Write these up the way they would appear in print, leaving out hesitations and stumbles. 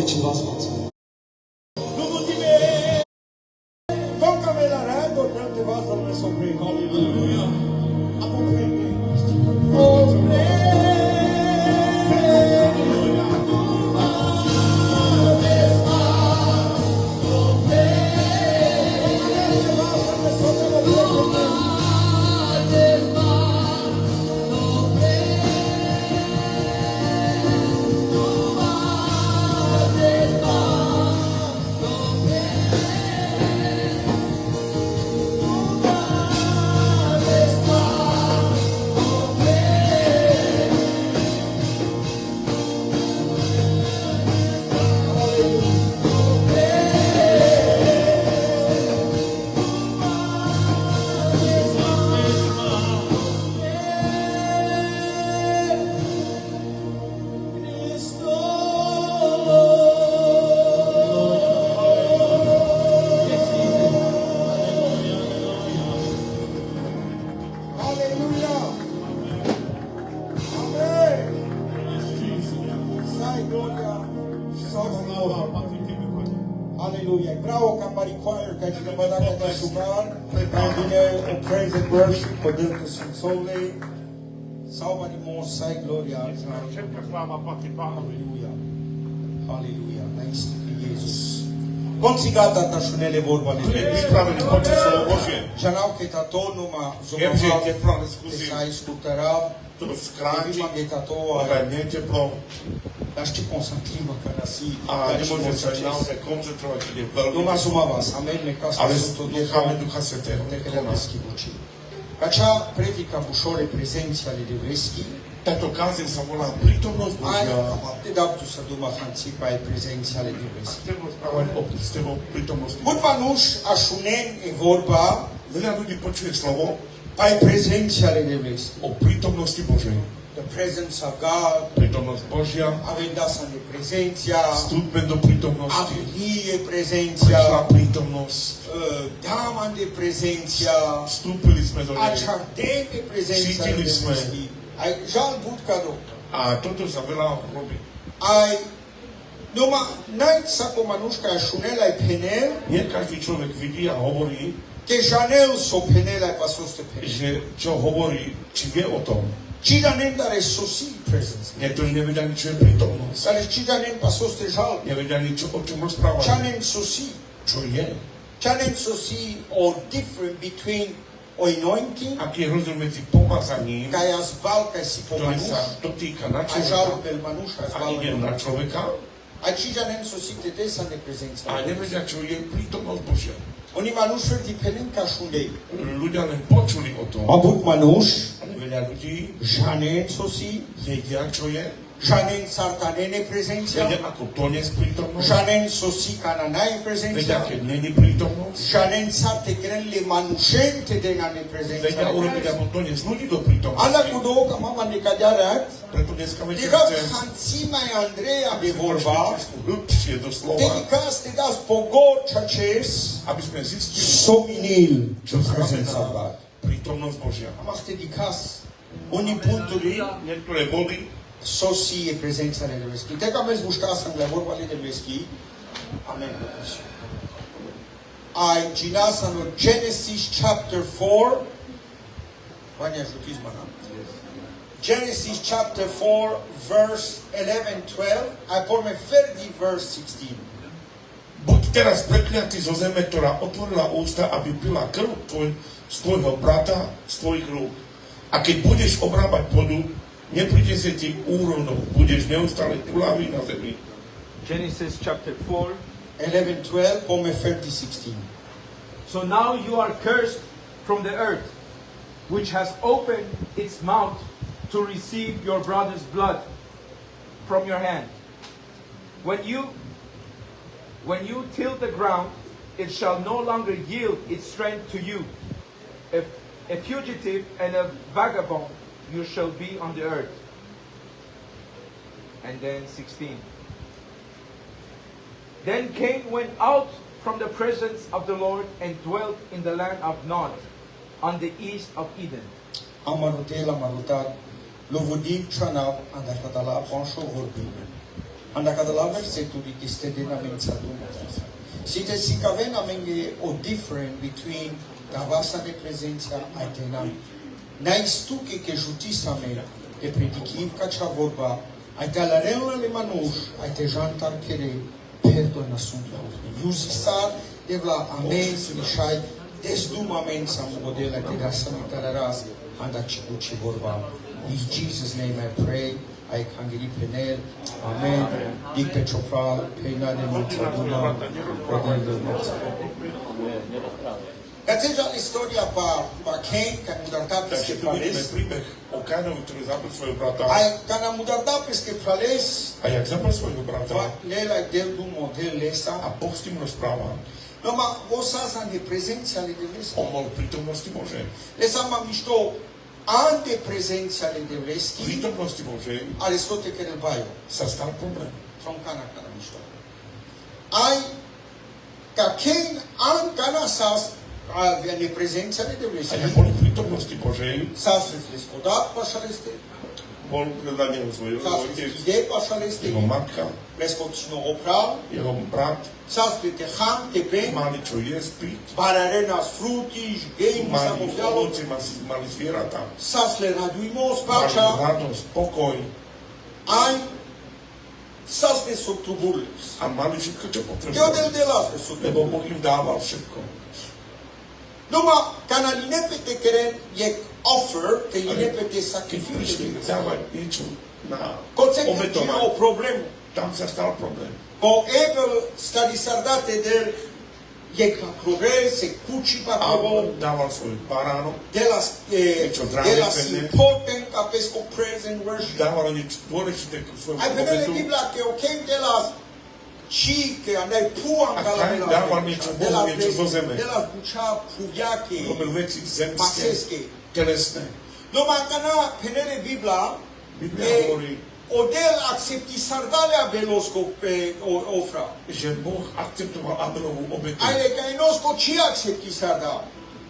cineva spață. Nu vă nimeni. Tot că me la rând, o te va să ne sopri. Aleluia. Apoi prende. Hallelujah. Vreau ca maricoare ca și când vă dați de sugar, mai bine o praise and worship, pădântă Sfințolei, salva-ne Mosai, gloria. Hallelujah. Hallelujah. Naiste pe Iisus. Bądź gata ta szunele vorba de Janau che tato numa zomava che sai scutera prima che tato dar știi cum să întrimă că nasi numa zomava amen me casa tutto ne kreski voci Acea predica bușore prezenția ale Devreschi Tato kazen sam volala prítomnosť Božia. Te dám tu sa doma Francipa aj prezenția ale Devreschi. Chcem rozprávať o prítomnosti. Budva nuž a šunen je vorba Veľa ľudí počuje slovo aj prezenția ale Devreschi. o prítomnosti Božej. The presence of God. Prítomnosť Božia. Avem dat să ne prezenția. Vstúpme do prítomnosti. A venit prezenția. Prišla prítomnosť. Dama de prezenția. Vstúpili sme do nej. Acardem de prezenția ale Devreschi. Ai žal bud cadou. A toto sa veľa robí. Ai numai n-ai să pomanușca șunela ai penel. Nie každý človek vidí a hovorí, Că janel so penel ai pasoste penel. že čo hovorí, či vie o tom. Cidanem dar e sosi presence. Niektorí nevedia ani, čo je prítomnosť. Dar cidanem pasoste žal. Nevedia ani, o čom rozprávať. Cianem sosi. Čo je? Cianem sosi or different between o anointing. Aký je rozdiel medzi pomazaním, Ca ea zbal ca si ktorý pomanuș. sa dotýka na A žalul človeka pe manuș ca a zbal. ide na človeka A cidanem sosi te desa ne prezența. a nevedia, čo je prítomnosť Božia. Oni manușul dependent ca șulei. Ľudia len počuli o tom. Abut manuș. Veľa ľudí Janen sosi. vedia, čo je, Janen sartanene prezenția. vedia, ako to nie je prítomnosť, Janen sosi cananai vedia, prezenția. keď není prítomnosť, Janen sarte grenle manușente de na ne vedia prezenția. urobiť, ako to nie ľudí do prítomnosti. Ala cu două ca mama ne cadearat. Preto dneska večer Diga chcem hanțima e Andreea de vorba. hĺbšie do slova, Dedica ste dați pogor ceaces. aby sme zistili, Sominil. čo Prezența znamená God. prítomnosť Božia. Am dedicas unii punturi Niektoré body sosi e prezența de Devreschi. Te cam vezi mușca să le vorba de Devreschi. Amen. Ai ginasa în Genesis chapter 4. Vani ajutiți mă n-am. Genesis chapter 4 verse 11-12. Ai porme ferdi verse 16. Buď teraz prekliatý zo zeme, ktorá otvorila ústa, aby pila krv z tvojho brata, z tvojich rúk. A keď budeš obrábať pôdu, nepríde sa ti úrodom, budeš neustále tulavý na zemi. Genesis chapter 4. 11-12, porme ferdi 16. So now you are cursed from the earth, which has opened its mouth to receive your brother's blood from your hand. When you till the ground, it shall no longer yield its strength to you. A fugitive and a vagabond you shall be on the earth. And then 16. Then Cain went out from the presence of the Lord and dwelt in the land of Nod, on the east of Eden. Amarutel, amarutat, lovodim chanav, andarkatala, poncho vorbim. Andacadala versetul este de namența Dumnezeu. Siete si că avem o difference between davasa de prezența aitenam. N-ai stuche că jutisa mea de predichiv ca cea vorba, ai te alarelul le manuș, ai te jantar kere, perdona sunt la urmă. Iuzisar, de vla amen, smișai, desdum amen, să mă godela, te da să mi tararaz, anda ce vorba. In Jesus' name I pray. Ai Hangiri Penel, Amen, Dic pe Ciopral, Peina de Mulțaduna, Rodel de Mulțaduna. Kateža istoria pa Cain, kad mu dar da peske prales. Príbeh o Kainovi, ktorý zabil svojho brata. Aj kada mu dar da peske prales. A jak zabil svojho brata. Lela del du model lesa. A Boh s tým rozprával. No ma osasa de prezența lui Dumnezeu. On bol v prítomnosti Božej. Lesa ma mișto an de prezența lui Dumnezeu. V prítomnosti Božej ale scote că îl baio. sa stal problém. From cana mișto. Ai ca Cain an cana sas avea de prezența lui A Dumnezeu. jak boli v prítomnosti Božej, S-a sfescodat, așa este. bol predaný svojho S-a otec, sfescodat, așa este. jeho matka, Prescocino opral. jeho brat, S-a sfete ham, te pen. mali čo jesť, piť, Pararenas frutis, game, mali samofialo. ovoce, mali zvieratá, S-a sleradujmos, mali pacea. radosť, pokoj Ai. S-a sfescotubulis. a mali všetko, čo Eu potrebovali. del de la sfescotubulis. Lebo Boh im dával všetko. Numai canaline pe te keren e offer, te ine pe te Keď sacrificiu. prišli dávať niečo na Concept o obetovanie, problemă. tam sa stal problém. O ebel stadi sardate del e progres, se cuci pa A provo, on dával svoj baránok, de la important ca pesco present worship. dával niečo dôležité k svojmu Ai vedere obetu. Biblia che ok de la ci che andai puan ca la Ai de dával niečo Bohu, niečo zo zeme. de la bucea puviache, Robil veci zemské, pasesche. telesné. Numai cana penele Biblia Biblia e hovorí, odel accepti sardalea belosco pe ofra. že Boh akceptoval Abelovú obetu Ai că ai nosco ci accepti sardal.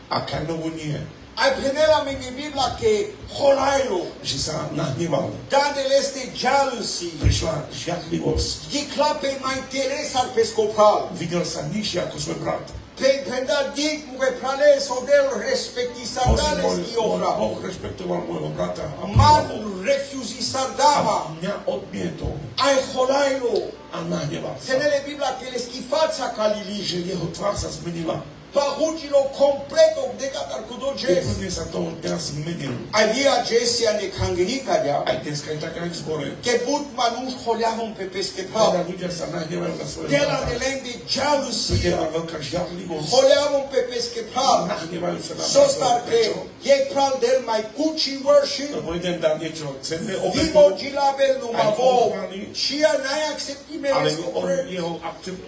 a Kainovú nie. Ai penela me Biblia che holailo. Že sa nahneval. Dadel este jealousy. Prišla žiadlivosť. Di clape mai interesa al pescopal. Videl sa nižšie ako svoj brat. Penda dic mu pe prales odel respecti sardales di ofra. Boh rešpektoval môjho brata a Man prijímal ho. refusi A sardama. mňa odmietol Ai holailo. a nahneval sa. Tenele Biblia che le schifața calili. Že jeho tvár sa zmenila. Pahugilo completo de catar cu doges. Úplne sa toho dňa zmenil. Ai via Jessia ne kangenika dia. Aj dneska je taká v zbore. Che but manuș holiavon pe pescepal. Kada ľudia sa nahnevajú na svojho De la brata. delende Ľudia jealousy. má veľká žiarlivosť. Holiavon pe pescepal. Nahnevajú sa na Sostar brata. che Prečo? e pral del mai cuci worship. Lebo jeden dá niečo cenné obetu, Vivo gilabel Aj numavo. pochváli. Chia nai accepti ale meresco on pre. jeho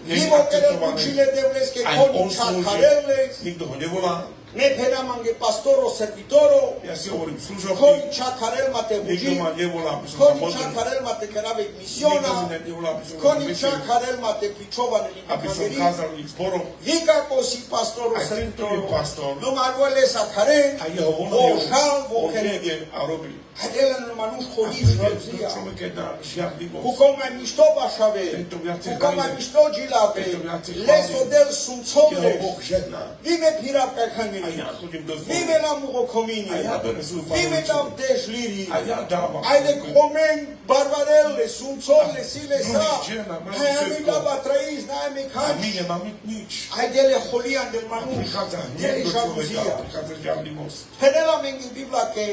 Vivo che le neakceptovaný. cucile devleske Aj koni on slúži, chakarelles. nikto ho nevolá. Ne penamange pastoro servitoro. Ja si hovorím Koni služobný, chakarel mate nikto bugi. ma nevolá, aby som sa Koni modlil. chakarel mate kerave Nikto misiona. mi nevolá, aby som Koni robil chakarel mate pičovane li aby som kageri. kázal ich zborom. Vika kosi pastoro Aj tento je servitoro. pastor. No manuele sakaren. A jeho Vo volajú, žal vo on kere. nevie a robí. Adela no manuș A holiš príde rozia. človek je na žiadlivosť. Kuko mai mișto bașave. Tento viacej Kuko mai daje. mișto gilabe. Tento viacej Leso chváli. del Jeho sunțomles. Boh žehná. Vime pirap ca A kangeni. ja chodím do zboru. Vime la muhocomini. A ja berem svoju Vime palicu. dam dežliri. A ja dávam. Ai le comen barbarelle, sunțolle, sile sa. Drugi žena, mai Hai ami všetko. da batrăiz, n-ai A my mecanici. nemáme nič. Ai dele holian del A manuș. prichádza hneď Dele do človeka, žaluzia. prichádza žiadlivosť. Penela mengi Biblia că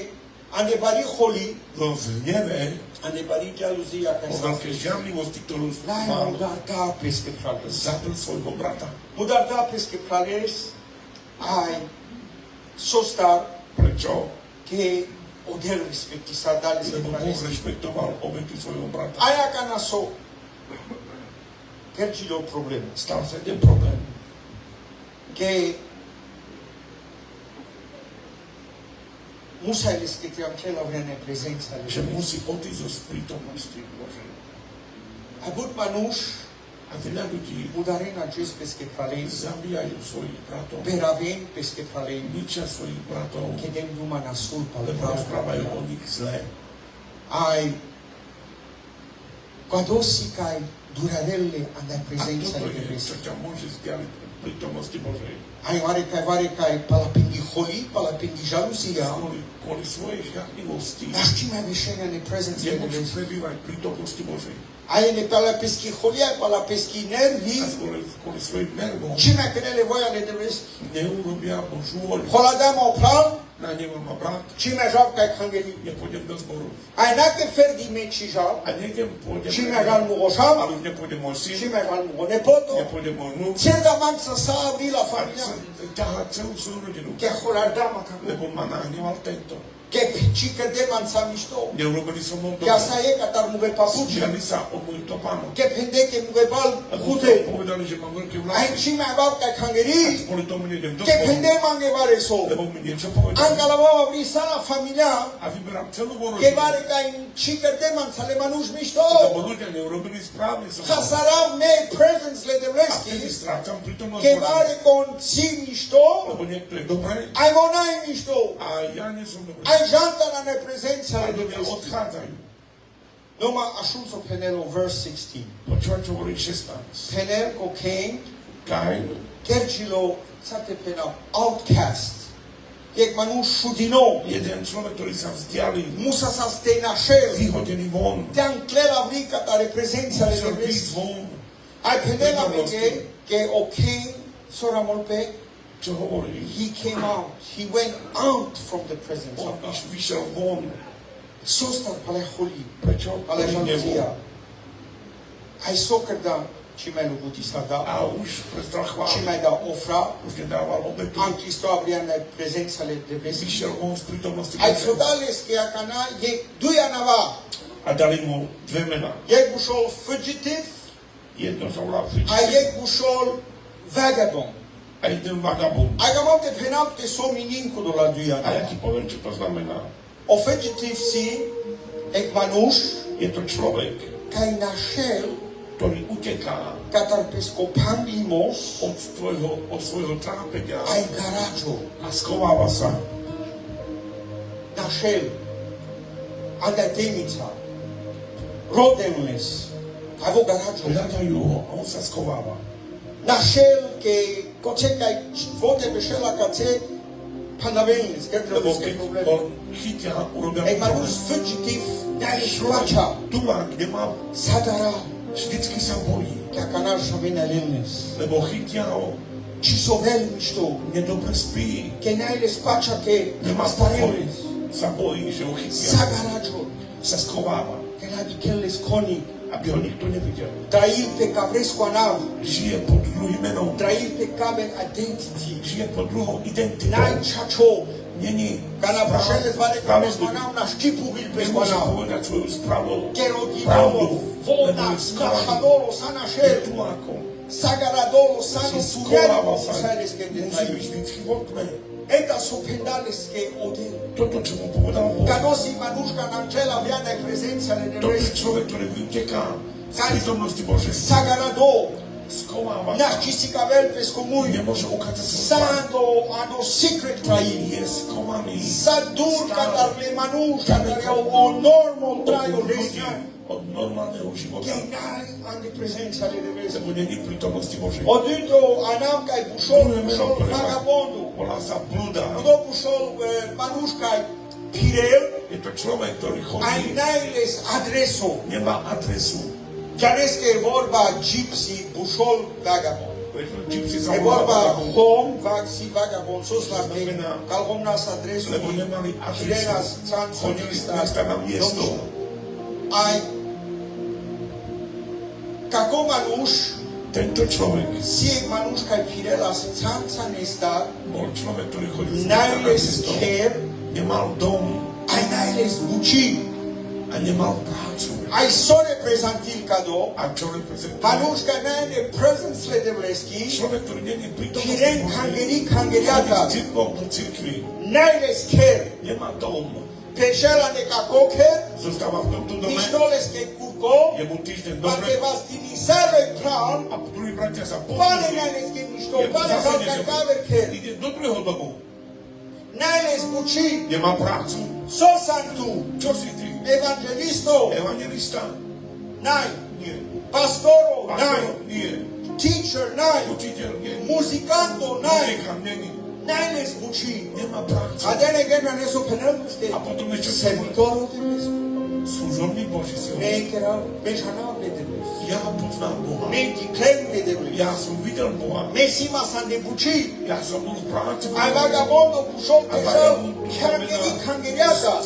ane bari holi, No v hneve, ane bari jaluzia ca po să veľkej žiadlivosti, ktorú Lai mal, mudar da pesque prales. zabil svojho brata. Mudar da pesque prales. Ai sostar Prečo? que odel respecti sardales de Lebo Boh prales. rešpektoval obety svojho brata. Aia ca naso. Pergile o problemă. Stal sa jeden problém. Que musai le scritti anche la vreme prezența Že lui. musí odísť zo prítomnosti Božej. A but manuș A veľa ľudí mudaren acest pesque prales. zabíjajú svojich bratov, Peraven pesque prales. ničia svojich bratov, Que dem duma nasul lebo rozprávajú o palbrau. nich zle. Ai Кадоси кай дуравелле андай A презенца toto je, лебес. čo ťa môže zdialiť od prítomnosti Božej. Ай варекай палапинги холи, палапинги жалузия. Kvôli svojej žiadlivosti Нашти ме вишеня не презенца nemôžeš лебес. prebývať v prítomnosti Božej. Ай не палаписки холия, палаписки нерви. A kvôli svojim nervom Чиме кенеле воя лебес. neurobia Božú voľu. Холада мопрал, Na nebo ma brat, чиме жав кай хангели. nepôjdem do zboru. Ай наке ферди мечи жав, A nejdem, pôjdem, чиме жал му гошав, ale už nepôjde môj syn, чиме жал му го непото. nepôjde môj vnúk. Церда манца са аврила A фамилия. chcem ťahať celú svoju rodinu, Ке холарда мака. lebo ma nahneval tento. Ке пичи каде манца мишто. Neurobili so mnou Ке dobre. са е катар му ге папучи. Smiali sa o môj topánok. Ке пенде ке му ге бал A худе. povedali, že mám veľké Ай vlasy. чиме баб кай хангери. Kvôli tomu nejdem do Ке zboru, пенде манге варесо. lebo mi niečo povedali. Ангала баба врисала фамилия. A vyberám celú moju Ке rodinu, варе кай чи каде манца ле мануш мишто. lebo ľudia neurobili správne so mnou. Хасарав не presence le A vtedy devreski. strácam prítomnosť Ке Božej. варе кон си мишто. Lebo niekto je dobré Ай вонай мишто. a ja nie som dobrý. Ай жанта на не презенца A ле ľudia devрески. odchádzajú. Дома ашунцо пенело verse 16. Počúvať, čo hovorí 16. Пенел ко Кейн Kain Керчило цате пена outcast. Як мануш шудино. jeden človek, ktorý sa vzdialil, Муса са сте нашел. vyhodený von, Тян клела вриката ре презенца ле musel devрески. výjsť von. Ай пенела меге ке о Кейн сора молпе. Čo hovorí? He came out. He went out from the presence On of God. vyšiel von. Состав пале холи. Prečo? Ale Kvôli nebu. žalúzia. Aj sokrda, či me ľubúti sa dá, A už prestal či chváliť. me dá ofra, Už nedával obetu. anche sto apriando presenza le devesi. Vyšiel von z prítomnosti Aj Božej. frodaleske akana je dujanava. A dali mu dve mená. Je bušol fugitive, Jedno sa volá a Fugitive je bušol vagabond. a jeden vagabund. A ga mám te penapte so mininko do la A ja dujanava. ti poviem, čo to znamená. O fugitive si, ek manuš, Je to človek, kaj našel, ktorý uteká katar pesko panglimos, od svojho trápenia aj garažo. a schováva sa. Našel, anda temnica, rodenles, avo garažo. Hľadajú ho a on sa schováva. Našel, ke kočekaj, vote bešela kace, panavelnes, Lebo grdžovské keď problémy. ho chytia, urobia Ek mu manus problém. fugitive, naješ plača, Tulák nemá, sadara, vždycky sa bojí, kakana šavena lilnes. lebo chytia ho, Či so veľmi što, nedobre spí, ke najles pača, ke nemá starelnes. spokoj, sa bojí, že ho chytia, Sagaračo, sa schováva, ke nadi kelles koni, aby ho nikto nevidel. trail pe kavresko anav, Žije pod druhým menom, trail pe kaven identity. žije pod druhou identitou. Najčačo, Není kana prašele zvare kavresko spravodlivý. anav, na štipu vil pe Nemôže anav. povedať svoju spravu, Ke rodino, pravdu, voda, lebo je skalaný, skachadoro, je sanašel, tulákom. sagaradoro, sano, Si sujelo, schováva sa, usajleske musí byť detaj. vždycky v okne. Eta su pendaleske odel. Toto, čo mu povedal Boh, Kanosi manuška nam čela vjana je prezencija ne toto je neveski. človek, ktorý uteká z prítomnosti Božej. Sagarado, Schováva sa, naš čisi kavel pesko muj, nemôže ukázať svoju tvár. sando, ano secret trail. Je skovaný Sadur kadar le manuš, kadar je o normal trajo lesnja. od normálneho života, Genaj ande prezencija ne neveski. lebo není v prítomnosti Božej. Oduto anam kaj bušol, Druhé meno, bušol ktoré má, vagabondu. volá sa blúda. Odo bušol manuš kaj pirel, Je to človek, ktorý aj chodí, najles adreso. nemá adresu. Janeske vorba gypsy bušol vagabond. Gypsy sa E volá vorba vagabund, hom vaxi vagabond so slavne Znamená, kalhom nas adresu lebo nemali Chilenas adresu. can Chodili z miesta na miesto. Aj kako manuš Tento človek si manuš kaj pirelas canca nesta bol človek, ktorý chodil z miesta na najles miesto. ker Nemal dom aj najles buči a nemal prácu. aj so reprezentil kado A čo reprezentuje? manuš kaj najne presence ledevleski Človek, ktorý nie je prítomný piren kangeri kangeriata chodí z cirkvou do cirkvi. najles ker Nemá dom. pešela neka koker Zostáva v tomto dome. Pistoleske kuko, Je mu týždeň pa dobre. te vas dinisare kran, A druhí bratia sa pane pozrú. najleske ništo, Je mu pane zase halka niečo. kaverker, Ide do druhého domu. najles buči, Nemá prácu. sosantu, Čo si ty? evangelisto, Evangelista. naj, nie. Pastorov Pastor naj. nie. Teacher naj. Učiteľ nie. Muzikantov naj. Muzika není. Najne zvučí. Nemá prácu. A then again na neso penalnosti. A potom ešte Servitorov dnes. služobník Boží si hovorí. Nekera bežanav dnes. Ja poznám Boha. Neki klem dnes. Ja som videl Boha. Mesima sa ne bučí. Ja som bol v práci. Ai vagabondo pușom deja kangeriata.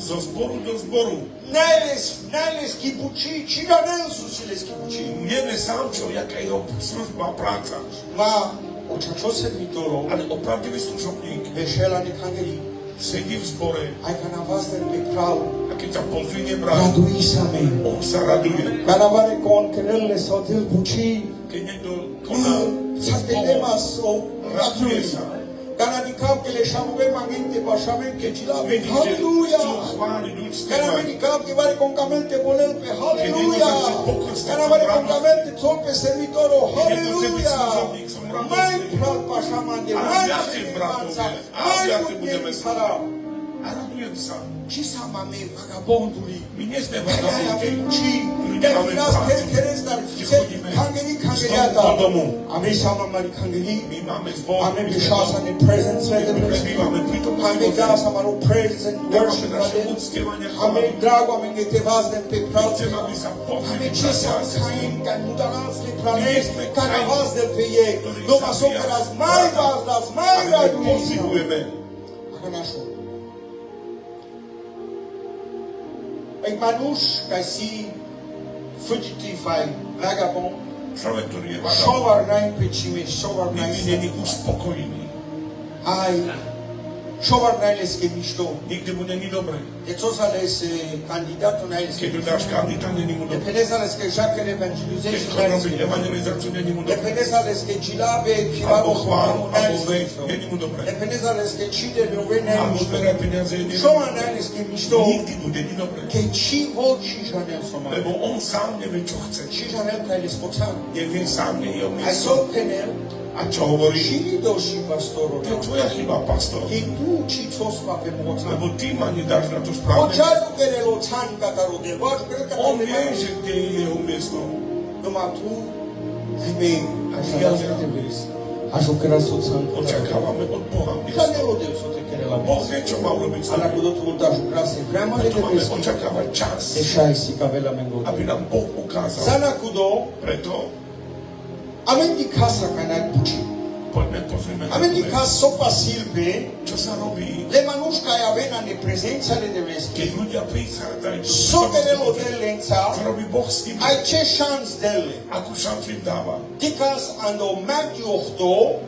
Zo zboru do zboru. Najles kibuči, čina nensusile skibuči. Nevie sám čo, jaká je jeho služba, práca. Ma očačo servitorov, Ale opravdivý služobník vešela ne kangeri. sedí v zbore Ai kana vas del pecral. a keď ťa pozvinie brat, Radui sa me. on sa raduje. Kana vare con kerelle so til buči. Keď niekto koná Sa te lemas o raduje radui. sa. Kana di cap che le shamube mangente bashamen che ci lave. Vidí, že chcú Halleluja. chváliť, ľud Kana spievať. mi cap che vare con camente volelpe. Halleluja. Kana vare con camente tolpe servitoro. Halleluja. Mai pral pashamande. Mai manza. Mai budeme sara. A radujem sa. Ci sa mame vagabonduri. My nie sme Kaya vagabondy. buci. My Dan nemáme nas prácu. kerestar. Chodíme Kangeni z domu kangeniata. do domu. A my sama mari kangeni. My máme zbor. Ame bishasa ne presence My level. prebývame pri tom Ame dasa maro praise and worship. Nemáme naše uctievania Ame chvály. drago ame ngete vazdem pe pravce. Chcem, aby sa Ame pozvili česa bratia a kain sestry. kan mudanas le My planet. sme Kana krajní, vazdem pe je. ktorí Doma zabíja sokeraz maj brata. vazdas, maj Ale my raduješ. pozvihujeme. Ako našo. Egy manus, kaj si fugitify, vagabond, Človek, ktorý je vagabond, šovar naň pečime, šovar naň nikdy není uspokojný. aj šovar najleske mišto. Nikdy mu není dobre. Je co sa les kandidato najleske Keď udáš kandidát, není mu Je dobre. peneza leske žaken Keď evangelization chce robiť najleske evangelizáciu, není mu Je dobre. peneza leske džilabe Alebo kirabo chvál, chvamu alebo vej, najleske není mu dobre. Je peneza leske čide ljove Alebo najleske zberá peniaze, není mu Šovar dobre. najleske mišto Nikdy mu není dobre. Keď či voči žanel soma Lebo on sám nevie, čo chce. Či žanel kaj lespocan Nevie sám, nie je Aj miesto. so penel A čo hovorí? Či doši pastoro To je tvoja chyba, pastor. Keď tu či co spape moca Lebo ty ma nedáš na to správne. Očaru kerelo canka taro de Vaš krka On taro vie, že kde je jeho miesto. Doma tu Hime Ja Až okera so canka Očakávame od Boha miesto. Žanelo de so te kerela Boh vie, čo má urobiť s Ala nami. kudo tu daš krasi Vrema Preto máme ledebeski očakávať čas, Dešaj si kavela mengo aby nám Boh ukázal. Zana kudo Preto Amen di kasa kanaj puči poďme pozrime na Amen di to, kasa sopa silbe čo sa robí, Le manuška ja vena ne prezenca le deveski keď ľudia prichádzajú do So kerelo svetosti. delenca Čo robí Boh s nimi? Ai ce șans dele Akú šancu im dáva? Dicas ando Matthew 8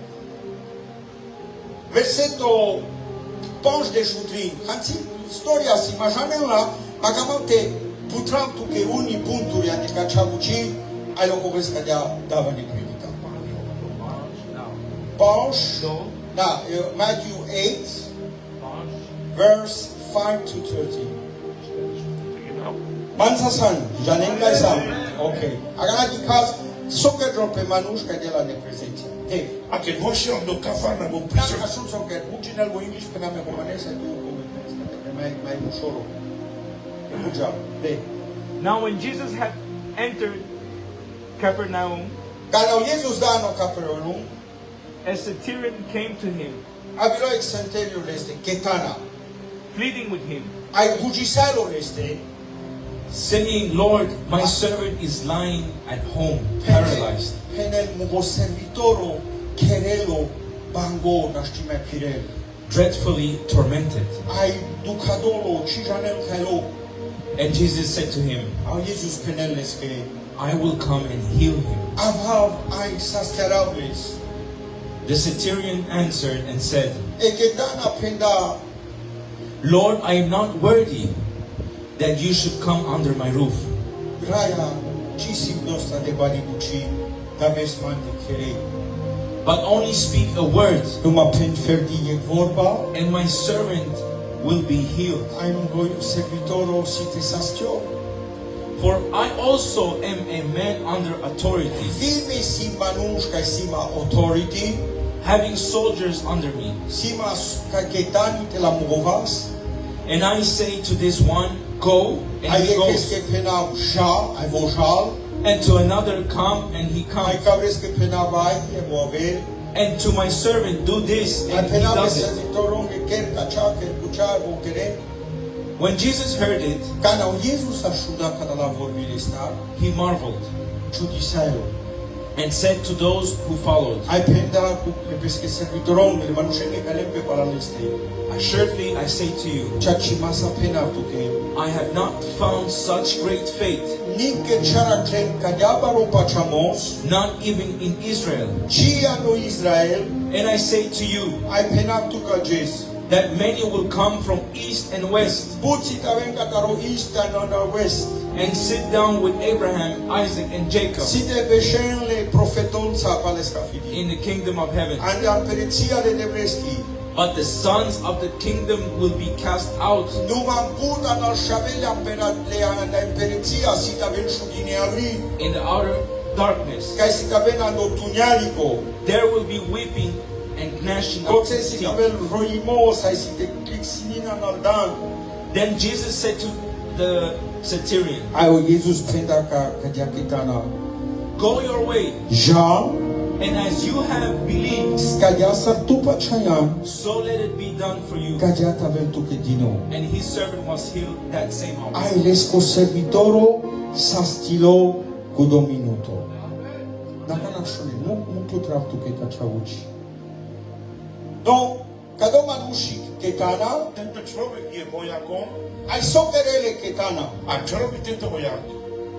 verseto 5 de șutrin Hanți istoria si majanela Magamante putram tu che uni punturi Adică cea buci Ai lokovesc dea dava ne predica Paus No. Da, Matthew 8 verse 5 to 13 Mansa san, janen kai san. Okay. Agora de casa, só que drope manușca de la neprezență. Hey, A keď vošiel do Kafarnaum, dacă prišiel așa só que buci nel English pe name romanese tu mai ușor. E buja. De. Now when Jesus had entered Capernaum, Când au Iesus da no Capernaum, a centurion came to him, a vilo excenteriul este Ketana. pleading with him, Ai bugisalul este saying, Lord, my servant is lying at home, paralyzed, Penel mugo servitoro Kerelo bango naștime pirel. dreadfully tormented. Ai ducadolo cijanel cailo. And Jesus said to him, Au Iesus penel este I will come and heal him. Avav ai sasteraules. The centurion answered and said, E Ketana penda Lord, I am not worthy that you should come under my roof. Graia cisim nostra de bani buci Daves man de cherei. But only speak a word, Numai prin ferdi e vorba and my servant will be healed. Ai mgoi servitoro si te sastio. For I also am a man under authority, Vime si manuș ca sima authority. having soldiers under me. Sima ca Ketani te la mugovas. And I say to this one, go, and Ai he e goes. che pena ja, ai vojal. And to another come, and he Ai comes. ca vreți că pe navai e moave. And to my servant do this, Ai and pe he nave does it. servitorul că chiar ca cea că bucea bochere. When Jesus heard it, Ca na Iisus ajuda cada la vorbire sta. he marveled Ciudisaio. and said to those who followed, Ai penda cu pesche servitorul le manușene care pe paraleste. Assuredly I say to you, Cea ce masa pena tu că I have not found such great faith, nici ceara clen ca diaba ropa chamos. not even in Israel. Cia no Israel. And I say to you, Ai pena tu ca Jes. that many will come from east and west Puții avem ca taro east and west. and sit down with Abraham, Isaac, and Jacob Si de beșenle profetonța palesca fidi. in the kingdom of heaven. Ande ampereția de nevreschi. But the sons of the kingdom will be cast out. Nu m-am put în al șavelea ampereția si te avem șudineari. In the outer darkness, Ca si te avem în otuniarico. there will be weeping and gnashing of Coțe si te teeth. avem roimos, ai si te clixinina în aldan. Then Jesus said to the centurion, Ai o Iisus penda ca diachitana. go your way, Ja, and as you have believed, scadia sa tupa chayan. so let it be done for you. Ca diat avem tu che dino. And his servant was healed that same hour. Ai lesco servitoro sa stilo cu 2 minuto. Dacă n-așule, nu puteau tu că ca ceauci. No, ca doma nuși ketana, Tento človek je vojakom. ai sokerele ketana. A čo robí tento vojak?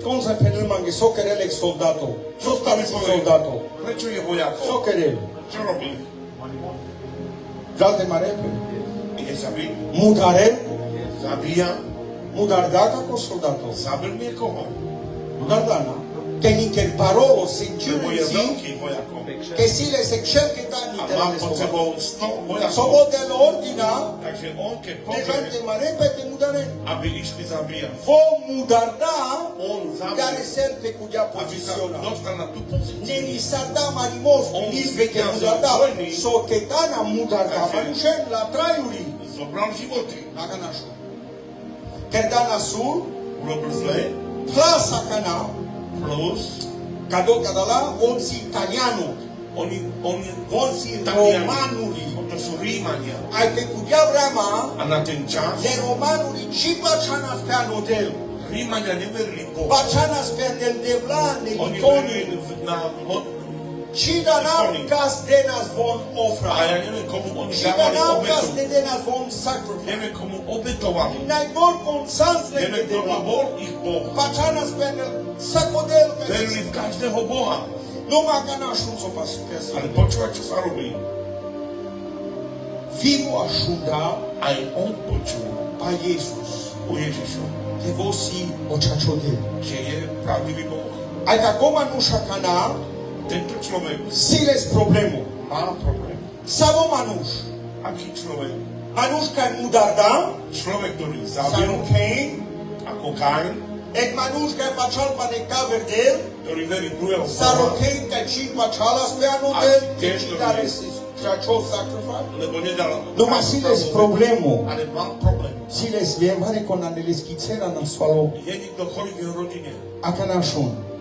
Cum se penelmange sokerele soldato. Čo Zostali staví soldato. Prečo je vojakom? Sokerele. Čo robí? Žalte marepe. Je zabil? Mudare, Zabíja? mudardaca co soldato. Zabil niekoho. Mudardana. Che nicher parolo Lebo je sincerezi, veľkým vojakom. che si le secel ketani A te má la pod sebou 100 vojakov. Sobodel ordina, Takže on, keď dežante povie, marepe te mudare. aby išli zabíjať, Vom mudarda, on care zabil, se pe cu dea aby sa poziciona. dostal na tú pozíciu. Neni sarda marimos, On nizbe che zviazal mudarda, vojny. so ketana mudarda, Takže- manušen la traiuri. Zobral životy. Naga našu. Kerdana sul, Urobil zle, plasa cana, plus cado cadala, on si italiano, oni on si Taliani. romanuri. To sú Rímania. Ai pe cu dea vrama, A na ten čas le romanuri cipa čanas pe anodel. Rímania neverili Bohu. Bačanas pe del devlan, ne Oni bitoni. verili na Cida nam cas denas von a ofra. ja neviem, komu oni Cida dávali nam cas obetu. de denas von sacrifice. Neviem, komu obetovali. Nai vor con sans le Neviem, de komu devlan. bol ich Boh. Bačanas pe del sacodel. Verili v každého Boha. Nu mă gana șunțo pasu pe să. Ale počúvať, čo sa robí. Vivo ajuda Aj on počul pa Jesus. u Ježišu, Te vosi o čačodel. že je pravdivý Boh. Ai ca goma nu șacana, Tento človek siles problemu. má problém. Savo manuș. Aký človek? Manuș ca nu darda, Človek, ktorý sa zabil nu Cain, ako Kain, et manuș ca pačal pa ne caverdel, ktorý verí druhého sa Boha, Cain ca ci pačalas pe anodel, A tiež to care vie. se čačol sacrifice. lebo nedal. Nu ma siles problemu. Ale má problém. Siles vievare con anele schicera na swalo. Je niekto chorý v jeho rodine. Aka našun.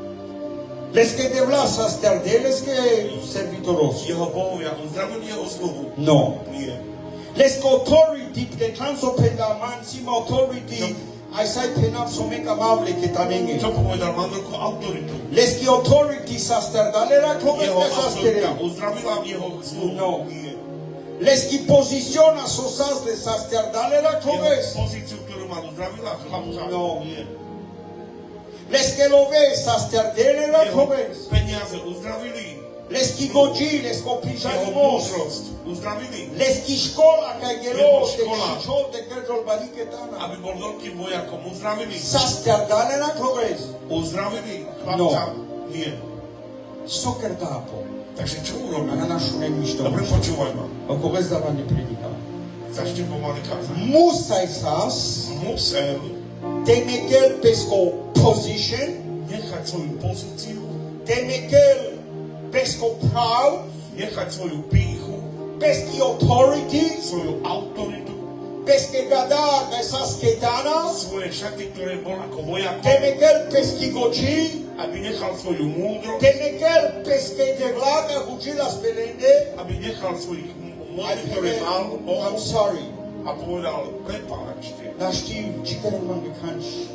Les que de vlasa steardeles que servitoros. Jeho bohovia uzdravili jeho sluhu. No. Nie. Les que authority, de transo pendaman, sim authority, ai sai penam so mec amable que tamenge. Čo povedal Mandrko? Autoritu. Les que authority sa sterdalera cloves Jeho que sa autorita stere. uzdravila jeho sluhu. No. Nie. Les que posiciona so sas de sa sterdalera Jeho cloves. pozíciu, ktorú mal, uzdravila chlapca. No. Nie. Les que lo ves sa sterdalera Jeho cloves. peniaze uzdravili. Les que goji, les que Jeho pijanimos. múdrosť uzdravili. Les que škola kaj gelos de škola. čičol de krđol bariketana. Aby bol veľkým vojakom. Uzdravili. Sa sterdalera cloves. Uzdravili chlapca. Nie. Soker dapo. Takže čo urobil? A na našu nemišto. Dobre, počúvaj ma. Oko bez dávanie predika. Začne pomaly kázať. Musaj sas Musel te mekel pesko position, nechať svoju pozíciu, te mekel pesko proud, nechať svoju pýchu, peski authority, svoju autoritu, peske gada kaj sas ketana, svoje šaty, ktoré bol ako vojak, te mekel peski goji, aby nechal svoju múdrosť, que Michael pesque de vlaga gugila spelende. aby nechal svojich I moci, ktoré mal, I'm sorry. a povedal, prepáčte, Našti čikaren man gekanch.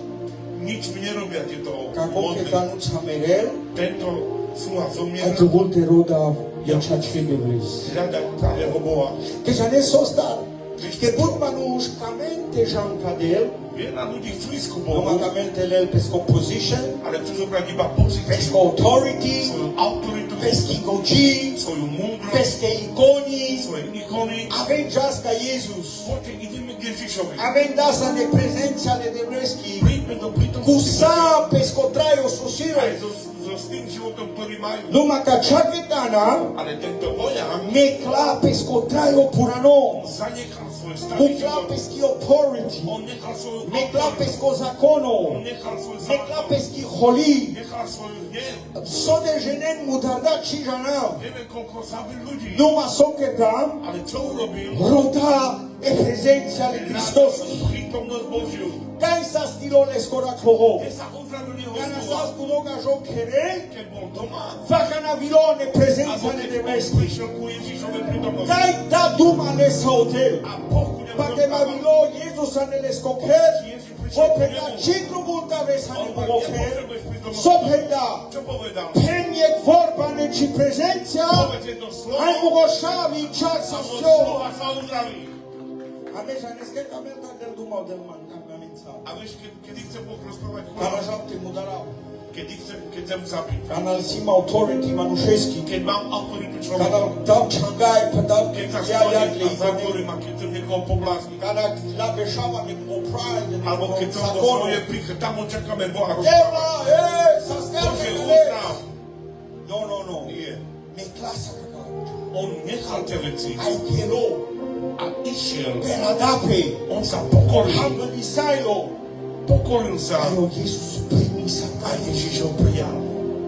nič mi nerobia tieto Kako ke modly. tanu camerel, Tento sluha zomiera, a tu volte roda jačačke devlis. hľadať pravého Boha. Que já ne sostar. Que bud manush kamente jankadel, Veľa ľudí chcú ísť ku no Bohu, magamente lel pesco position, ale chcú zobrať iba pozíciu, pesco authority, svoju autoritu, pesci goji, svoju múdrosť, pesce ikoni, svoje ikony. avem jaska Jesus. Poďte, ideme k Ježišovi. Avem dasa de prezența de devreski. Príďme do prítomnosti Cusa pesco traio susiro. aj s tým životom, ktorý majú. Numa cachaketana, Ale tento vojak mekla pesco traio purano. zanechal svoj starý Mekla život. pesci authority. On nechal svoju Mekla autoritu. pesco On zakono. nechal svoj Mekla zákon. pesci holi. Nechal svoju hnev. So de ženen mudada čížana. Neviem, koľko zabil ľudí. Numa sokedam, Ale čo urobil? rota e prezența de Hristos. Prítomnosť Božiu. Kaj sa stilo leskora koho. Keď sa ozdravil jeho Kana slova, sa skudoga žokere, keď bol doma, fakana vilone prezența alebo de keď devreski. prišiel ku Ježišovej prítomnosti. Kaj da duma lesa hotel. A Boh ku nemu Pate ma rozprával. vilo Jezusa nele skoker, openda čitru multa vesa ne mogoker, sopenda Čo povedal? penjek vorbane či prezencja, Povedz jedno slovo, aj mogošavi čak sa a od šťo. slova sa uzdraví. A meža neske kamelta del duma del man kamenca. A vieš, kedy chce Boh rozprávať Kana chvála? žalte mu darao. Keď chcem zabiť. Kana sima authority manušeski. Keď mám autoritu človeka, Kana dam čangaj padam keď sa ja spojím jadli. a zatvorím a keď chcem niekoho poblázni, Kana la bešava ne mo pride ne alebo mo keď som do zakonu. svojej príche, tam očakáme Boha rozprávať. Eva, sa Bože, skarne. uzdrav. No. Nie. Me klasa kakao. On nechal tie veci Aj kelo. a išiel. Peradape. On sa pokoril. Hambali sajlo. Pokoril sa Ayo Jesus primisa. a Ježiš ho prijal.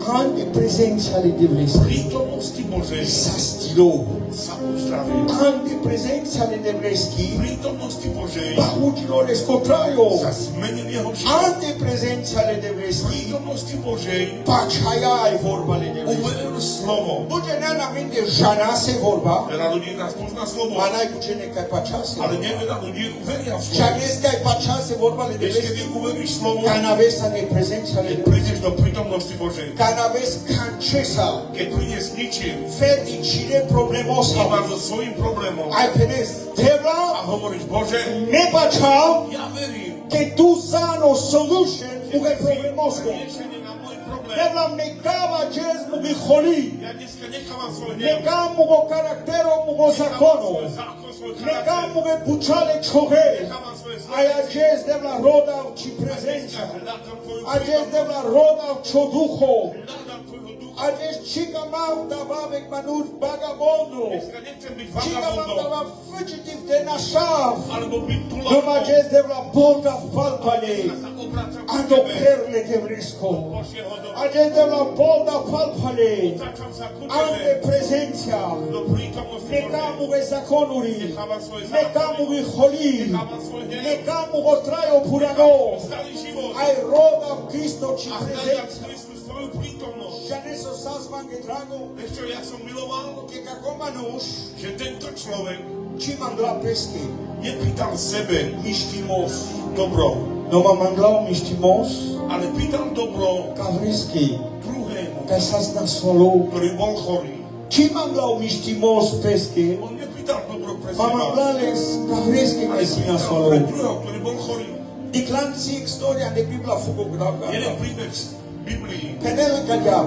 Ante prezența de devreski. Prítomnosti Božej Sa stilo. sa uzdravil. Ante prezența de devreski. Prítomnosti Božej Bahugilor escotraio. sa zmenil jeho život. Ante prezența de devreski. Prítomnosti Božej Pachaya ai vorba de devreski. uveril slovo. Buge neana minde jana se vorba. Veľa ľudí nás pozná slovo, Manai bucene kai pachase. ale nie veľa ľudí uveria v slovo. Chanes kai pachase vorba de Vieš, kedy devreski. uveríš slovo, Canavesa de prezența de keď devreski. prídeš do prítomnosti Božej. Canaves cancesa. Keď prídeš s ničím, Fericire problemosa. iba so svojím problémom Ai penes a devla. hovoríš, Bože, Ne pachau. ja verím, Que tu sano solution že muge ty si problemosko. riešenie na môj problém. Devla negava jez mugi choli. Ja dneska nechávam svoj hnev, Negam mugo karaktero mugo nechávam svoj zakono. zákon, svoj Negam charakter, muge bučale čohe. nechávam svoje A ja zlé jez devla roda či dneska prezenca. hľadám tvoju A jez prítomnosť, devla roda čo ducho. hľadám tvojho ducha. A jez čika mam da vavek manut vagabondo. Dneska nechcem byť Čika mam da vagabondom, va fugitiv de našav. alebo byť Numa tulákom. jez devla bolda v palpane. Ja sa obracam A k do tebe, perle devresko. Božieho domu. A jez devla bolda palpane. Obracam sa ku Ante tebe, prezencja. do prítomnosti Božej. Nekamu ge zakonuri. Nechávam svoje Nekamu zákony, ge choli. nechávam svoj hnev, Nekamu go trajo purano. stály život Aj roda v Kristo či a hľadám prezencja. Kristus tvoju prítomnosť. Ja neso sazvan ge drago. Vieš čo, ja som miloval, Ke kako manuš. že tento človek Či mangla peski. nepýtal sebe Mištimos. dobro, No ma manglao mištimos. ale pýtal dobro Kavriski. druhému, Kaj sazna solo. ktorý bol chorý. Či manglao mištimos peski. On nepýtal dobro pre Ma seba, manglales kavriski ale kaj sina pýtal solo. pre druhého, ktorý bol chorý. Diklanci historia ne Biblia fugo grava. Jeden príbeh z Biblii, Penel gadja.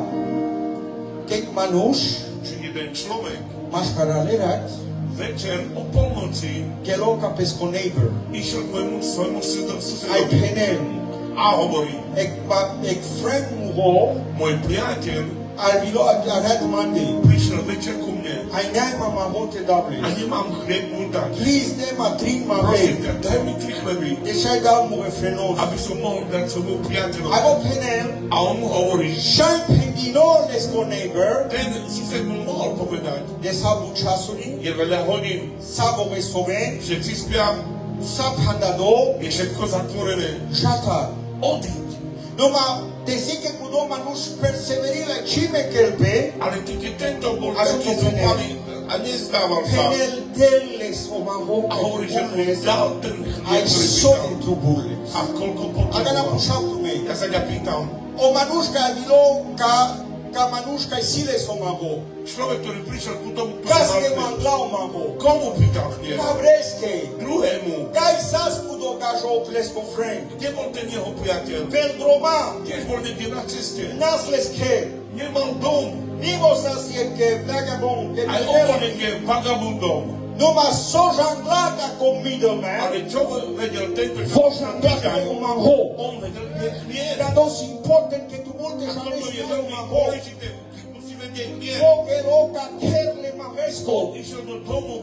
Kek manuš. že jeden človek Mascaralerat. večer o polnoci Geloka pesko neighbor. išiel k svojmu Ai susedovi penel. a hovorí, Ek friend mugo. môj priateľ Al vilo arat mandi. prišiel večer ku mne Ai nai mama mote a dabli. nemám chlieb mu dať. Please ne ma trin ma Prosím be. ťa, daj mi 3 chleby, Desai da muge frenos. aby som mohol dať svojmu priateľovi. Ago penel. A on mu hovorí, Shai pengino lesko neighbor. ten sused mu mohol povedať, Desabu chasuri. je veľa hodín, Sabo ge soven. všetci spia, Sap handado. je všetko zatvorené. Shata. Odíď. No ma Te zic că cu Domnul nu-și perseveri la cime chelpe, Ale ty, keď tento bol Až taký to zúfalý a nezdával sa penel deles o maho a hovorí, že mu bules, dal ten ai chlieb, ktorý soli pýtal. tu bules. A koľko Aga na potreboval. pușaptul meu. Ja sa ťa pýtam, O manușca vilo ca manușca siles o maho. človek, ktorý prišiel ku tomu, ktorý Casque mal chlieb, mangla o maho. komu pýtal chlieb? Cavresche. Druhému. Cai sas cu do gajo plesco friend. Kde bol ten jeho priateľ? Veldroma. Tiež bol niekde na ceste. Nasles che. Nemal dom. Vivo sas e che vagabond. Che Aj on bol minela. niekde vagabundom. Numa so janglaca com middleman. Ale čo vedel tento, čo Vo sa janglaca pýtajú? o maho. On vedel, kde je chlieb. Dar nu se important că tu multe A toto jales je o veľmi maho. dôležité. Musí vedieť chlieb. Foge roca terle maresco. On išiel do domu,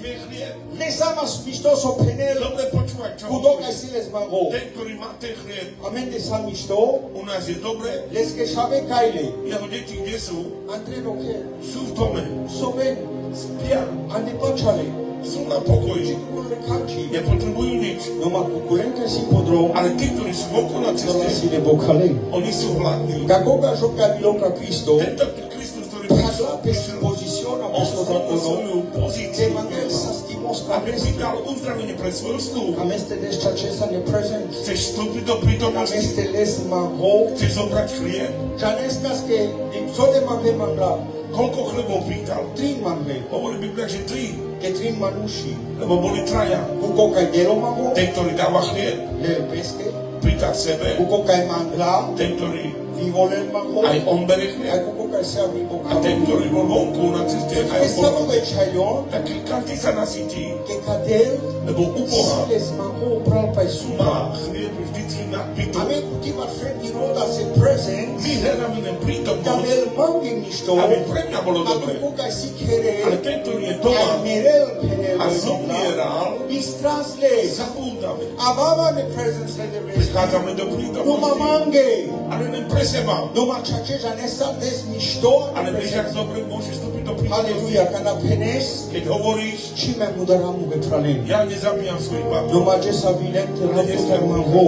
kde je chlieb. Les amas mișto so penel. Dobre počúvaj, čo Cu hovorí. doga siles maho. Ten, ktorý má ten chlieb, Amen de san mișto. u nás je dobre. Les que šave caile. Jeho deti kde sú? Andre roche. Sú v dome. Soven. Spia. Ane păciale. Sú na pokoji. Cucurile calci. Nepotrebujú nič. Numai cuculente si podrom. Ale tí, ktorí sú okolo na Dola ceste, si le bocale. oni sú hladní. Ca goga joca viloca Cristo. Tento Kristus, ktorý Padla pe si poziciona on pesto zvolil zakono. svoju Te pozíciu, mangel sa stimos ca aby pýtal uzdravenie pre svoju sluhu. Ameste des chachesa ne present. Chceš vstúpiť do prítomnosti? Ameste les maho. Chceš zobrať chlieb? Janescas que din zode manghe mangla. Koľko chlebov pýtal? Trin manghe. Hovorí Biblia, že 3, Que trin manushi. lebo boli traja. Cuco caidero maho. Ten, ktorý dáva chlieb, Le pesque. pýta sebe. Cuco cai mangla. Ten, ktorý Vivo le maho. aj on berie Ai chlieb. cuco cai se avi A ten, bocalo. ktorý bol vonku na ceste, aj Esta on no bol. ve chayon. Taký každý sa nasytí, Que cadel. lebo u Boha Siles maho pral pa suma. má chlieb vždycky nadbytok. Amen cutiva friend roda se present. My hľadáme len prítomnosť, Cadel manghe mișto. aby pre mňa bolo A dobre. cuco cai si Ale chere. ten, ktorý je Ai doma merel penel. a zomieral, Distrasle. zabúdame. Avava ne presence de rescue. Prichádzame do Numa prítomnosti, mange. ale len pre seba. Numa chacheja nesa des mișto. Ale vieš, jak dobre môžeš vstúpiť do prítomnosti. Haleluja, kana penes. Keď hovoríš, Și me mudaramu be pralen. ja nezabíjam svojich babov, Numa gesa vilente ale raputar nesmiem mango.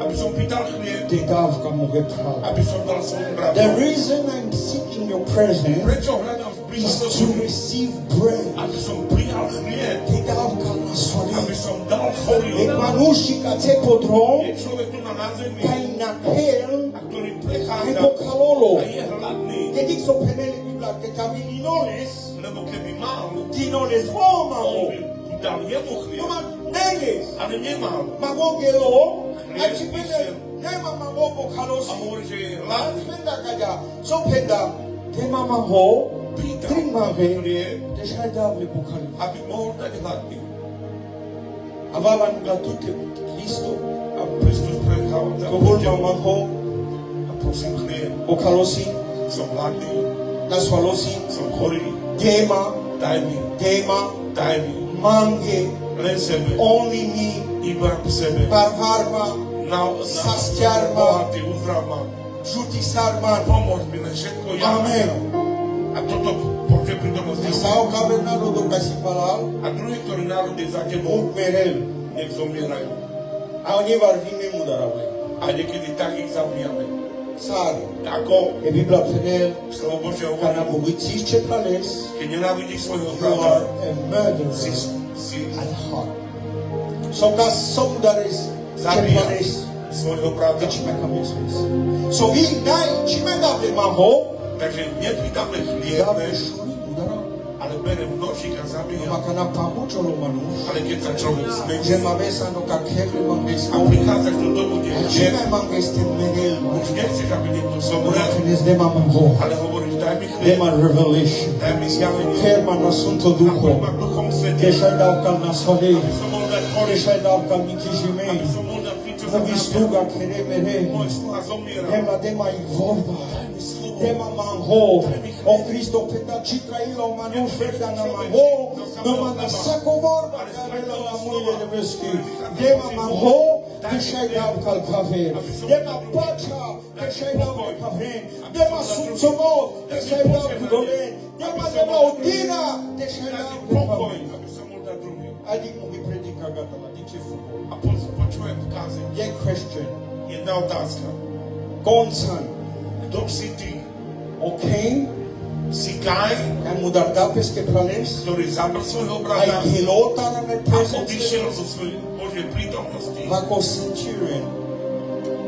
aby som pýtal chlieb, Te dav ka mu be pral. aby som dal svojim The bratom. reason I'm seeking your presence Prečo hľadám v is blízkosti, to receive bread. aby som prijal chlieb, Te dav ka na aby soli. som dal chorým. E manushi ka te podrom. Je človek tu na zemi, Kai na kel. a ktorý Ai prechádza pokalolo. a je hladný, Te dic so penele bibla que camilinones. lebo keby mal, Tinoles voma. on by dal jemu chlieb, Numa neles. ale nemal. Magogelo, aici pende, nema magogo A kalosi. hovorí, že je Aici hladný. penda kaja, so penda, tema mago, Pýta trin mage, chlieb, deși ai davle bucali. aby mohol dať hladný. Avavan la tutte Cristo, A Kristus prechádza, cobol mago, a prosím chlieb, bocalosi, som hladný, naswalosi, som chorý, tema, daj mi, mange, len sebe, only me, iba v sebe. barvarma, Na Sastiarma. bohatý uzdrav ma. jutisarman. Pomôž mi len všetko ja. Amen. A toto poďme prítomnosti. Sao cavernalo do casipalal, A druhý, ktorý národ je za tebou, merel, nech zomierajú. a oni var vine mudaravle. A niekedy tak ich zabijame. Sar, Ako e Biblia penel, slovo Bože Kana hovorí, bugitsiš četrales, keď nenávidíš svojho you brata, are a murderer si at heart. So ka somdares četrales, svojho brata. deci me kamesles. So vi dai, ci me dable maho, Takže nepýtame chlieb, dable shuri mudara. ale berem nožík a zabíjam. Ma kana pamucho lo manush, Ale keď sa človek že zmení ma vesa no ka kele a mangesko, prichádzaš do domu, kde je ci chlieb, me mangeste menel, už nechceš, aby niekto Ona zomrel, tenes dema maho, ale hovoríš, daj mi chlieb, dema revelation, daj mi zjavenie. ferma na sunto A ducho, poď ma duchom ke svetým, shai dau kal na sole, aby som mohol dať ke chorý, shai dau kal mikijime, aby som mohol dať pičo za Mogi zápier. sluga kere mere, Môj sluha zomiera. dema dema i vorba, Daj mi slovo. dema manho, o Cristo peta citra ilo manu feta na manho, no mana sako vorba karela na moje nebeski, dema manho, ke shai dau kal kaver, dema pacha, ke shai dau kal kaver, dema suncomo, ke shai dau kudolen, dema odina, ke shai Daj dau mi kal pokoj, kaver. aby som mohol dať druhým. Adik mogi predika gata, adik je fuko. A počujem kázeň. Je question. Jedna otázka. Gonsan. Kto si ty? Okay? Si Kain, Ai mudar da peste prales. ktorý zabil svojho Ai brata pilota na a presence. odišiel zo svojej Božej prítomnosti. Vako centurion.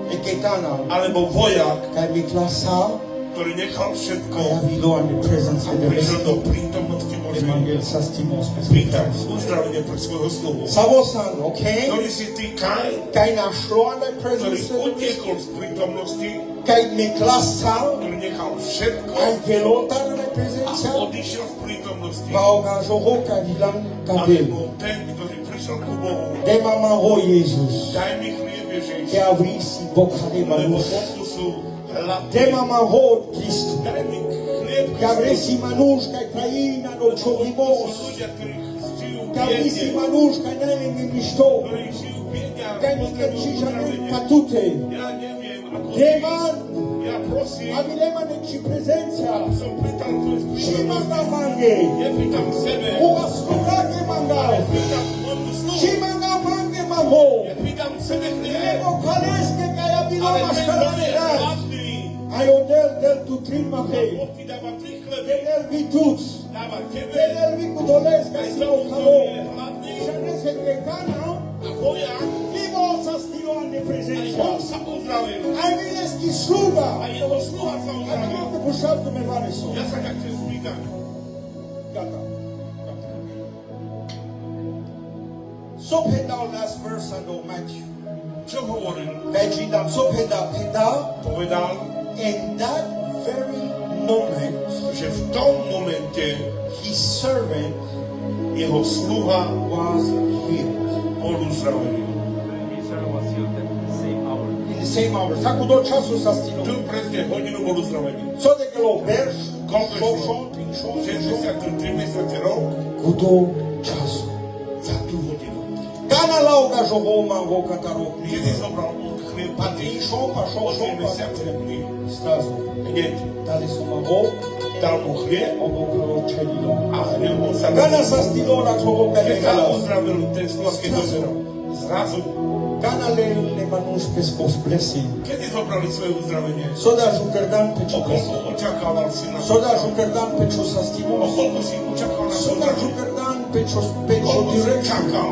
E ketana. Alebo vojak, Kai mi klasa. ktorý nechal všetko Ai avilo an presence a de prišiel Messi. do prítomnosti Božej. Evangel sa stimos. Pýtať uzdravenie pre svojho sluhu. Savosan, okay? Ktorý si ty Kain, Kai našlo an ktorý presence de Messi. utiekol z prítomnosti, Kai mi klasa. ktorý nechal všetko Ai pilota na a presence. odišiel z prítomnosti. Vaoga joho kai vilan kabel. Alebo ten, ktorý prišiel ku Bohu. De mama ho Jesus. Daj mi chlieb, Ježiš, Que avrisi bokhane lebo manush. boku sú hladní. De mama ho Cristo. Daj mi chlieb, Que avrisi manush kai traina no lebo boku sú choribos. ľudia, ktorí žijú Que avrisi biedne, manush kai nane mi misto. ktorí žijú biedne a Que mi potrebujú kerchijane uzdravenie. patute. Ja neviem, ako Deman. ja prosím, Avilema ne ci presenza. som pýtal tvoje Shima prítomnosti. da mange. Nepýtam sebe, Uga slugage mangai. pýtam môjmu sluhu. Shima da mange mamo. Nepýtam sebe chlieb, Ego kaleske kai avila ale ten Boh je mashkarane. hladný. Ayodel del tutrin mahe. Boh ti dáva tri chleby, Del vituts. dáva tebe, Del vicudoles aj kai tomu, slo ktorý je kalo. hladný, Shanes el vekana. a vojak, Vivo sa stilo ane aj presenza. on sa uzdravil. Ai miles ki sluga. A jeho sluha sa Ai uzdravil. mate pušavdu me vaneso. Ja sa ťa chcem spýtať, Gata. So penda last verse ando Matthew. čo hovoril? Vegindam so penda. Povedal, In that very moment, že v tom momente his servant jeho sluha was healed. bol uzdravený. His servant was healed at the same hour. In the same hour. Saku do času sa stilo. Tu presne hodinu bol uzdravený. Co de gelo berš, Koľko šovšon, šlo? trinšon, 63 mesiace rok kudo času. za tú hodinu. Kana lauga žovoma vo kataro Kedy plíne. zobral on chlieb Pa a trinšon, pa o 3 šovšon, pa mesiace dní. strazu. Hneď Dali som ma ho, dal mu chlieb obokalo čelilo. a hneď on sa Kana sa stilo na čovoga keď sa negala. uzdravil ten sluha, keď dozeral. Zrazu, Kana le manuš peskos blessing. kedy zobrali svoje uzdravenie? Soda žukerdan O pečo koľko očakával si na Soda žukerdan pečo sa O stimo. koľko si očakával na Soda uzdravenie? žukerdan pečo Koľko si direkt. čakal?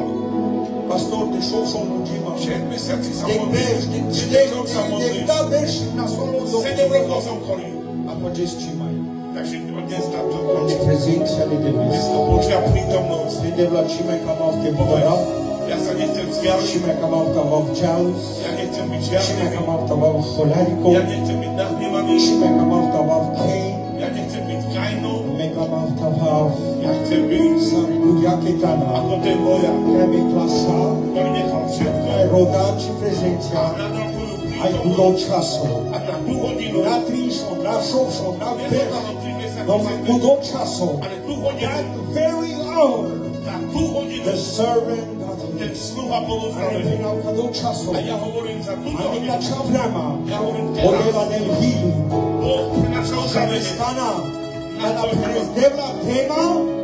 Pastor de šovšon udžima. 6 mesiaci sa 7 modlil. 7 rokov sa modlil. berš na svojom 7 rokov som chorý. A pa džes čimaj. Takže dnes táto Oni prezencia li Dnes devis. to Božia prítomnosť. Li devla čimaj kama v te bodara. Ja sa nechcem zviažiť. Čimaj kama v ta vav čalus. Ja nechcem byť Čimaj žiadny. kama v ta vav cholariko. Ja nechcem byť nahnevaný. Čimaj kama v ta vav kejn. Ja nechcem byť kajnou. Me kama v ta vav. Ja chcem byť Sari budjake tana. ako ten vojak, Kemi klasa. ktorý nechal všetko Aj rodači prezencia. a nadal tvoju Aj prítomnosť. budou času. A na tú hodinu, Na trinšon, na šovšon, na berš. nezostalo 3 mesiace, No budou času. ale tú hodinu, That very hour. na tú hodinu, The servant got ten healed. sluha bol Ale uzdravený. vynavkadou času. A ja hovorím za túto Ani hodinu. na čavrama. Ja hovorím teraz. Odeva del healing. Boh prináša uzdravenie. Zamestana. Kada devla tema.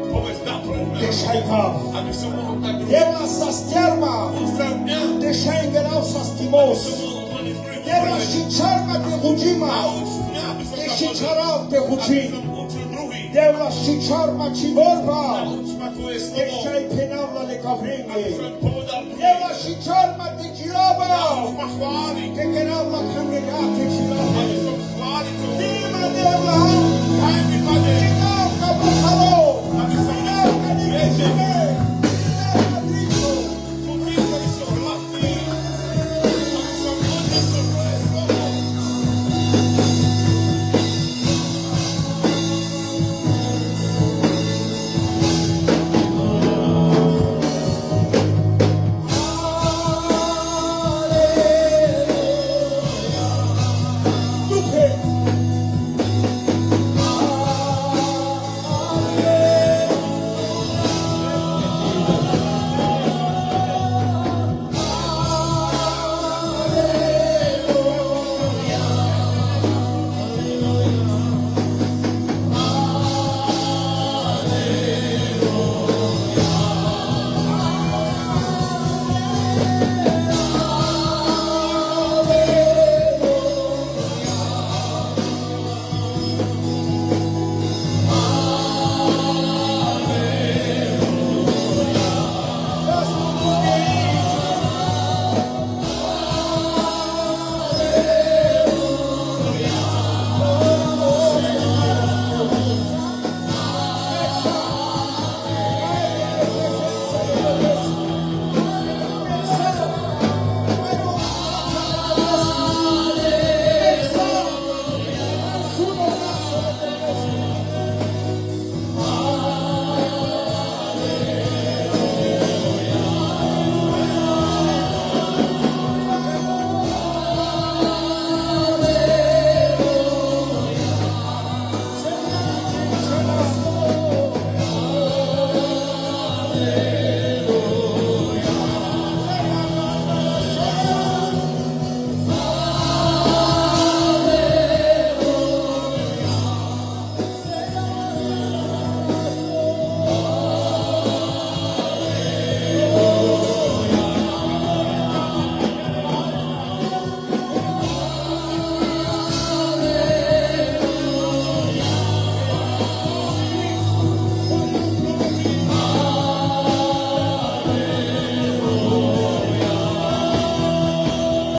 Povedz naplň mňa, Dešajka. aby som mohol dať druhý. Devla sa stjerma. Uzdrav mňa, Dešajngelao sa aby stimos. som mohol uplniť druhý Devla uzdravenie. šičarma te hujima. A uč mňa, aby som sa modlil. Dešičarav te Aby hujim. som učil druhý. Devla šičarma čivorba. Nauč ma tvoje slovo. Dešaj penavla le Aby kavrenge. som povedal druhý. Devla šičarma te čilaba. Nauč ma chváliť. Te kenavla kangega te čilaba. Aby som chválil to. Dima devla.